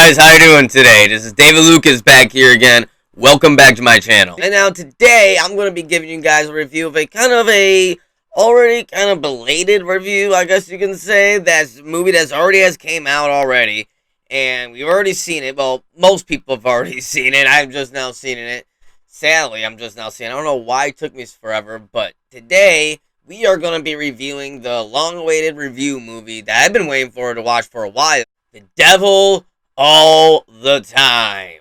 guys, how you doing today? This is David Lucas back here again. Welcome back to my channel. And now today, I'm going to be giving you guys a review of a already kind of belated review, I guess you can say. That's a movie that's already has came out already. And we've already seen it. Well, most people have already seen it. I'm just now seeing it. Sadly, I'm just now seeing it. I don't know why it took me forever, but today we are going to be reviewing the long-awaited review movie that I've been waiting for to watch for a while. The Devil All the Time.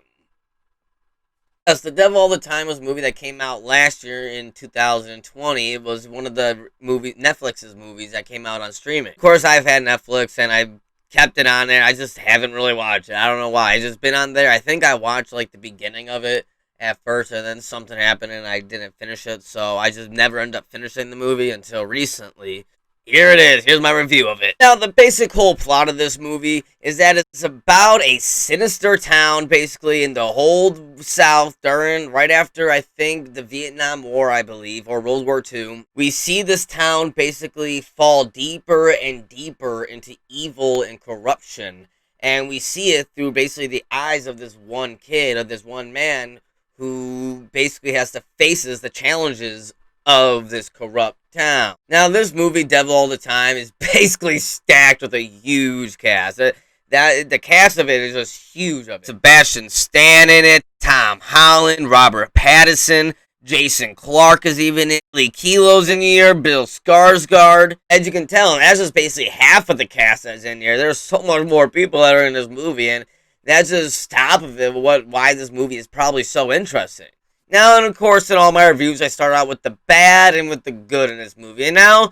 Yes, The Devil All the Time was a movie that came out last year in 2020. It was one of the Netflix's movies that came out on streaming. Of course, I've had Netflix and I've kept it on there. I just haven't really watched it. I don't know why. It's just been on there. I think I watched like the beginning of it at first, and then something happened and I didn't finish it, so I just never ended up finishing the movie until recently. Here it is. Here's my review of it. Now, the basic whole plot of this movie is that it's about a sinister town, basically, in the whole South right after, I think, the Vietnam War, I believe, or World War II. We see this town basically fall deeper and deeper into evil and corruption, and we see it through basically the eyes of this one kid, of this one man, who basically has to face the challenges of this corrupt town. Now, this movie, Devil All the Time, is basically stacked with a huge cast. The cast of it is just huge. Sebastian Stan in it, Tom Holland, Robert Pattinson, Jason Clarke is even in it, Lee Kilo's in here, Bill Skarsgård. As you can tell, that's just basically half of the cast that's in here. There's so much more people that are in this movie, and that's just top of it, why this movie is probably so interesting. Now, and of course, in all my reviews, I start out with the bad and with the good in this movie. And now,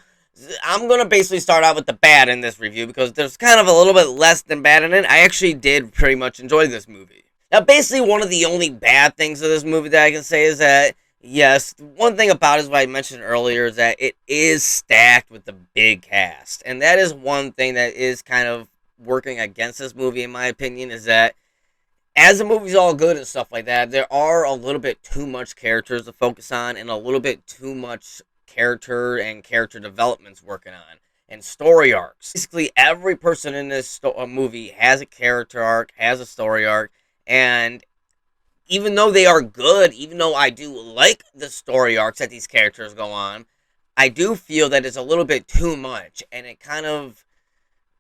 I'm going to basically start out with the bad in this review, because there's kind of a little bit less than bad in it. I actually did pretty much enjoy this movie. Now, basically, one of the only bad things of this movie that I can say is that, yes, one thing about it is what I mentioned earlier, is that it is stacked with the big cast. And that is one thing that is kind of working against this movie, in my opinion, is that as the movie's all good and stuff like that, there are a little bit too much characters to focus on and a little bit too much character and character developments working on and story arcs. Basically, every person in this movie has a character arc, has a story arc, and even though they are good, even though I do like the story arcs that these characters go on, I do feel that it's a little bit too much, and it kind of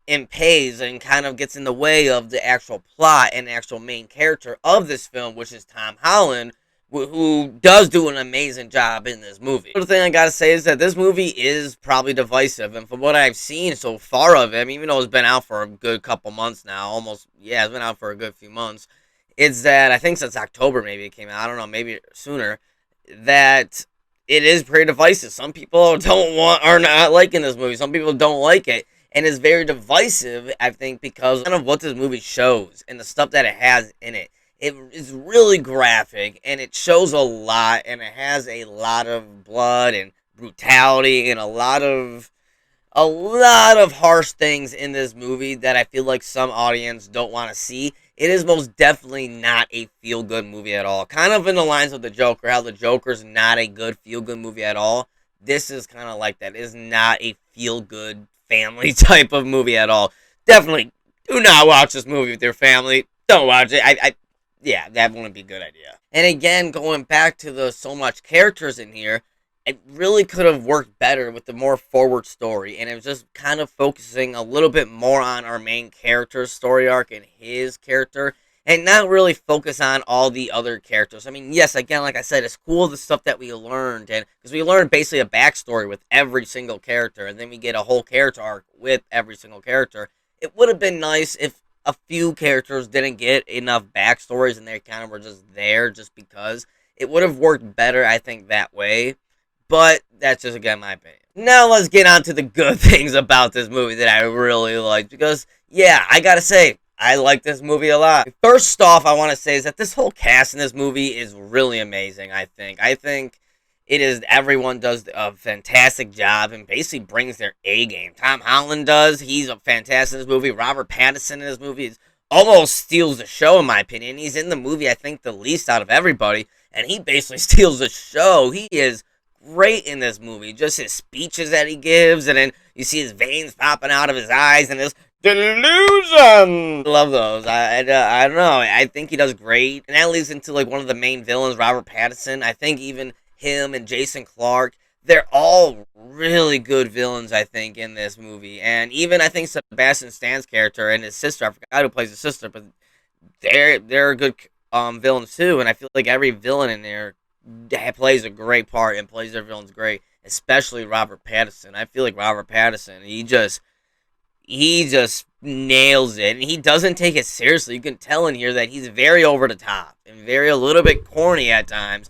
impedes and kind of gets in the way of the actual plot and actual main character of this film, which is Tom Holland, who does do an amazing job in this movie. The thing I gotta say is that this movie is probably divisive, and from what I've seen so far of it, even though it's been out for a good couple months now, it's been out for a good few months, it's that, I think since October maybe it came out, I don't know, maybe sooner, that it is pretty divisive. Some people are not liking this movie, some people don't like it. And it's very divisive, I think, because of what this movie shows and the stuff that it has in it. It is really graphic, and it shows a lot, and it has a lot of blood and brutality and a lot of harsh things in this movie that I feel like some audience don't want to see. It is most definitely not a feel-good movie at all. Kind of in the lines of The Joker, how The Joker's not a good feel-good movie at all. This is kind of like that. It is not a feel-good family type of movie at all. Definitely do not watch this movie with your family. Don't watch it. Yeah, that wouldn't be a good idea. And again, going back to the so much characters in here, it really could have worked better with the more forward story, and it was just kind of focusing a little bit more on our main character's story arc and his character, and not really focus on all the other characters. Yes, again, like I said, it's cool the stuff that we learned, and because we learned basically a backstory with every single character, and then we get a whole character arc with every single character. It would have been nice if a few characters didn't get enough backstories, and they kind of were just there just because. It would have worked better, I think, that way, but that's just, again, my opinion. Now let's get on to the good things about this movie that I really liked, because, yeah, I gotta say, I like this movie a lot. First off, I want to say is that this whole cast in this movie is really amazing, I think. I think everyone does a fantastic job and basically brings their A game. Tom Holland does. He's a fantastic in this movie. Robert Pattinson in this movie almost steals the show, in my opinion. He's in the movie, I think, the least out of everybody, and he basically steals the show. He is great in this movie. Just his speeches that he gives, and then you see his veins popping out of his eyes, and this Delusion! Love those. I don't know. I think he does great. And that leads into like one of the main villains, Robert Pattinson. I think even him and Jason Clarke, they're all really good villains, I think, in this movie. And even I think Sebastian Stan's character and his sister, I forgot who plays his sister, but they're good villains too. And I feel like every villain in there plays a great part and plays their villains great, especially Robert Pattinson. I feel like Robert Pattinson, he just nails it, and he doesn't take it seriously. You can tell in here that he's very over the top and very a little bit corny at times,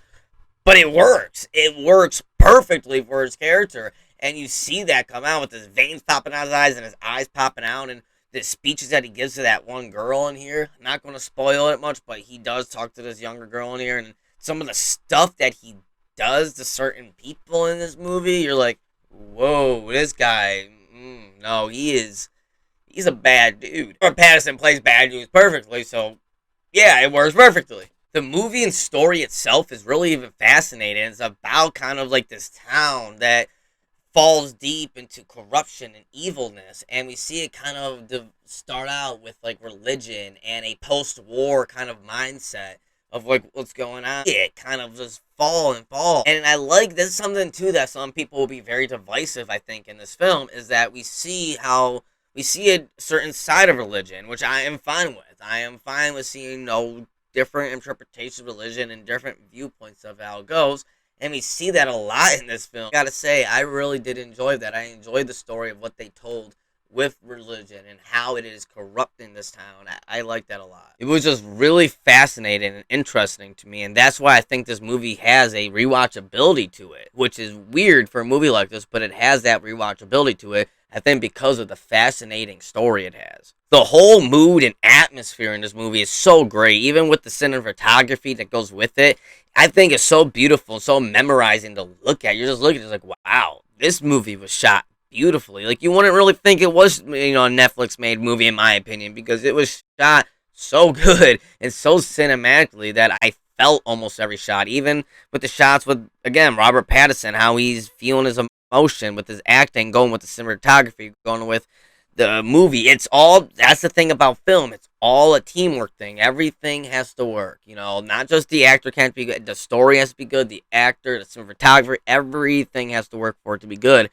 but it works. It works perfectly for his character, and you see that come out with his veins popping out of his eyes and his eyes popping out, and the speeches that he gives to that one girl in here. I'm not going to spoil it much, but he does talk to this younger girl in here, and some of the stuff that he does to certain people in this movie, you're like, whoa, this guy, no, he's a bad dude. Robert Pattinson plays bad dudes perfectly, so yeah, it works perfectly. The movie and story itself is really even fascinating. It's about kind of like this town that falls deep into corruption and evilness, and we see it kind of start out with like religion and a post-war kind of mindset of like what's going on. It kind of just fall and fall, and I like this. Something too that some people will be very divisive, I think, in this film is that we see a certain side of religion, which I am fine with. I am fine with seeing different interpretations of religion and different viewpoints of how it goes. And we see that a lot in this film. I gotta say, I really did enjoy that. I enjoyed the story of what they told with religion and how it is corrupting this town. I like that a lot. It was just really fascinating and interesting to me, and that's why I think this movie has a rewatchability to it, which is weird for a movie like this, but it has that rewatchability to it, I think because of the fascinating story it has. The whole mood and atmosphere in this movie is so great, even with the cinematography that goes with it. I think it's so beautiful, so memorizing to look at. You're just looking, it's like, wow, this movie was shot beautifully. Like, you wouldn't really think it was, a Netflix-made movie, in my opinion, because it was shot so good and so cinematically that I felt almost every shot, even with the shots with, again, Robert Pattinson, how he's feeling his emotion with his acting, going with the cinematography, going with the movie. That's the thing about film. It's all a teamwork thing. Everything has to work. Not just the actor can't be good. The story has to be good. The actor, the cinematographer, everything has to work for it to be good.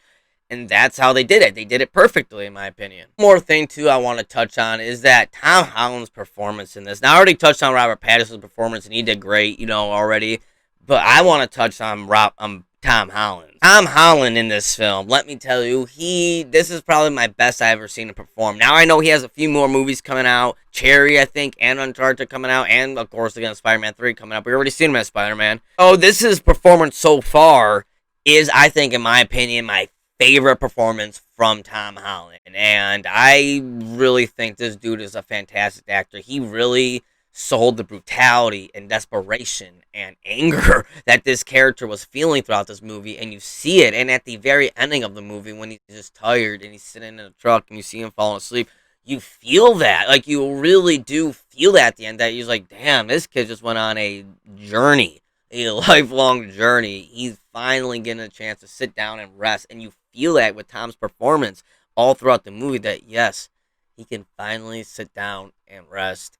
And that's how they did it. They did it perfectly, in my opinion. One more thing, too, I want to touch on is that Tom Holland's performance in this. Now, I already touched on Robert Pattinson's performance, and he did great, already. But I want to touch on Tom Holland. Tom Holland in this film, let me tell you, this is probably my best I've ever seen him perform. Now, I know he has a few more movies coming out. Cherry, I think, and Uncharted coming out. And, of course, again, Spider-Man 3 coming up. We already seen him as Spider-Man. Oh, his performance so far is, I think, in my opinion, my favorite performance from Tom Holland. And I really think this dude is a fantastic actor. He really sold the brutality and desperation and anger that this character was feeling throughout this movie, and you see it. And at the very ending of the movie, when he's just tired and he's sitting in a truck and you see him falling asleep, you feel that. Like, you really do feel that at the end, that he's like, damn, this kid just went on a journey, a lifelong journey. He's finally getting a chance to sit down and rest, and you feel that with Tom's performance all throughout the movie, that yes, he can finally sit down and rest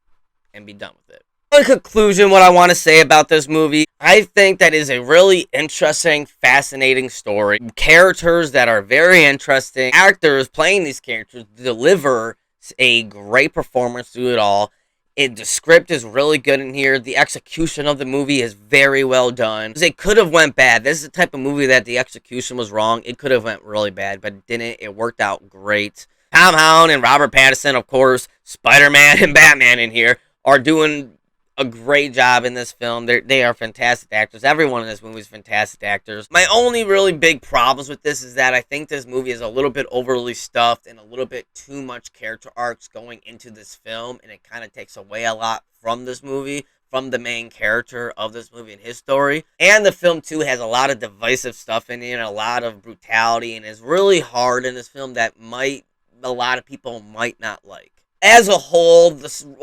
and be done with it. In conclusion, what I want to say about this movie, I think that is a really interesting, fascinating story. Characters that are very interesting. Actors playing these characters deliver a great performance through it all. The script is really good in here. The execution of the movie is very well done. It could have went bad. This is the type of movie that the execution was wrong. It could have went really bad, but it didn't. It worked out great. Tom Holland and Robert Pattinson, of course, Spider-Man and Batman in here, are doing a great job in this film. They are fantastic actors. Everyone in this movie is fantastic actors. My only really big problems with this is that I think this movie is a little bit overly stuffed and a little bit too much character arcs going into this film, and it kind of takes away a lot from this movie, from the main character of this movie and his story. And the film, too, has a lot of divisive stuff in it and a lot of brutality, and is really hard in this film that a lot of people might not like. As a whole,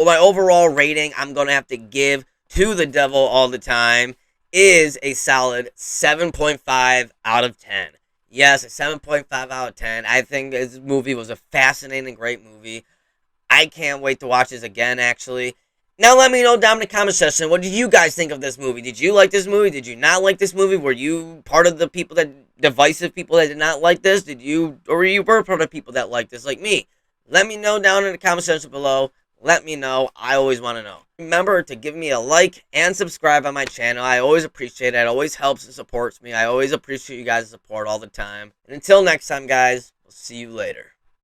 my overall rating I'm going to have to give to The Devil All the Time is a solid 7.5 out of 10. Yes, a 7.5 out of 10. I think this movie was a fascinating, great movie. I can't wait to watch this again, actually. Now let me know down in the comment section, what did you guys think of this movie? Did you like this movie? Did you not like this movie? Were you part of the divisive people that did not like this? Or were you part of the people that liked this, like me? Let me know down in the comment section below. Let me know. I always want to know. Remember to give me a like and subscribe on my channel. I always appreciate it. It always helps and supports me. I always appreciate you guys' support all the time. And until next time, guys, we'll see you later.